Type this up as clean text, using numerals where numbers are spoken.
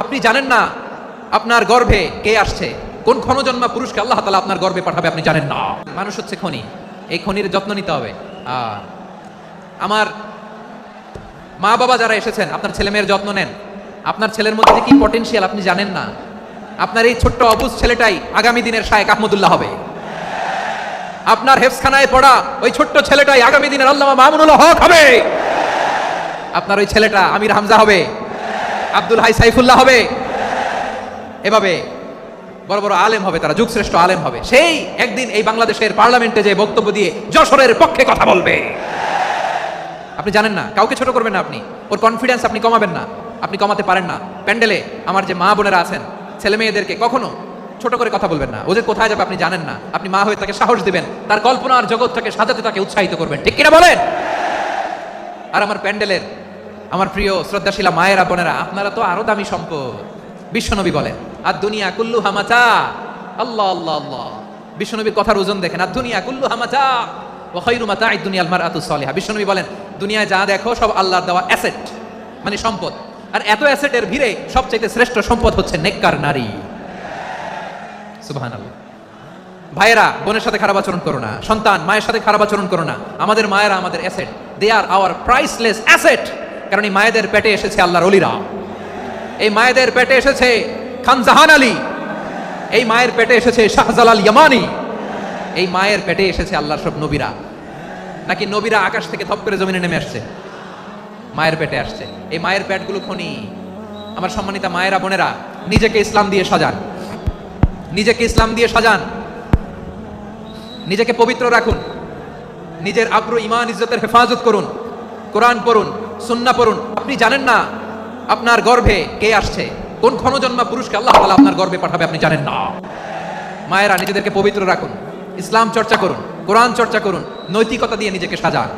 আপনি জানেন না আপনার গর্ভে কে আসছে, কোন ক্ষণজন্মা পুরুষকে আল্লাহ তাআলা আপনার গর্ভে পাঠাবে আপনি জানেন না। মানুষ হচ্ছে খনি, এই খনির যত্ন নিতে হবে। আমার মা বাবা যারা এসেছেন, আপনার ছেলে মেয়ের যত্ন নেন। আপনার ছেলের মধ্যে যে কি পটেনশিয়াল আপনি জানেন না। আপনার এই ছোট্ট অবুজ ছেলেটাই আগামী দিনের শায়েখ আহমদুল্লাহ হবে। আপনার হেফসখানায় পড়া ওই ছোট্ট ছেলেটাই আগামী দিনের আল্লামা মামুনুল হক হবে। আপনার ওই ছেলেটা আমির হামজা হবে, আব্দুল হাই সাইফুল্লাহ হবে। এভাবে বড় বড় আলেম হবে, তারা যুগশ্রেষ্ঠ আলেম হবে। সেই একদিন এই বাংলাদেশের পার্লামেন্টে যে বক্তব্য দিয়ে যশোরের পক্ষে কথা বলবে। আপনি জানেন না, কাউকে ছোট করবেন না আপনি, ওর কনফিডেন্স আপনি কমাবেন না, আপনি কমাতে পারেন না। প্যান্ডেলে আমার যে মা বোনেরা আছেন, ছেলে মেয়েদেরকে কখনো ছোট করে কথা বলবেন না। ও যে কোথায় যাবে আপনি জানেন না, আপনি মা হয়ে তাকে সাহস দিবেন, তার কল্পনার জগৎটাকে সাজাতে তাকে উৎসাহিত করবেন, ঠিক কিনা বলেন? আর আমার প্যান্ডেলের আমার প্রিয় শ্রদ্ধাশীলা মায়েরা বোনেরা, আপনারা তো আরো দামি সম্পদ। বিশ্বনবী বলেন আর দুনিয়া কুল্লু হামাচা, আল্লাহ আল্লাহ আল্লাহ, বিশ্বনবীর কথার ওজন দেখেন। আর দুনিয়া কুল্লু হামাচা ওয়া খায়রু মাতা'আদ দুনিয়াল মারআতু সালিহা। বিশ্বনবী বলেন দুনিয়ায় যা দেখো সব আল্লাহর দেওয়া অ্যাসেট, মানে সম্পদ। আর এত অ্যাসেটের ভিড়ে সবচেয়ে শ্রেষ্ঠ সম্পদ হচ্ছে নেককার নারী। সুবহানাল্লাহ। ভাইয়েরা বোনের সাথে খারাপ আচরণ করো না, সন্তান মায়ের সাথে খারাপ আচরণ করো না। আমাদের মায়েরা আমাদের asset, they are our priceless asset. কারণ এই মায়েদের পেটে এসেছে আল্লাহর ওলিরা, এই মায়েদের পেটে এসেছে খান জাহান আলী, এই মায়ের পেটে এসেছে শাহজালাল ইয়ামানি, এই মায়ের পেটে এসেছে আল্লাহর সব নবীরা। নাকি নবীরা আকাশ থেকে থপ করে জমিনে নেমে আসছে? মায়ের পেটে আসছে। এই মায়ের পেটগুলো খনি। আমার সম্মানিতা মায়েরা বোনেরা, নিজেকে ইসলাম দিয়ে সাজান, নিজেকে ইসলাম দিয়ে সাজান, নিজেকে পবিত্র রাখুন, নিজের আব্রু ইমান ইজ্জতের হেফাজত করুন, কোরআন পড়ুন, সুন্নাহ পড়ুন। আপনি জানেন না আপনার গর্ভে কে আসছে, কোন ক্ষণজন্মা পুরুষকে আল্লাহ তাআলা আপনার গর্ভে পাঠাবে আপনি জানেন না। মায়েরা নিজেদেরকে পবিত্র রাখুন, ইসলাম চর্চা করুন, কোরআন চর্চা করুন, নৈতিকতা দিয়ে নিজেকে সাজান।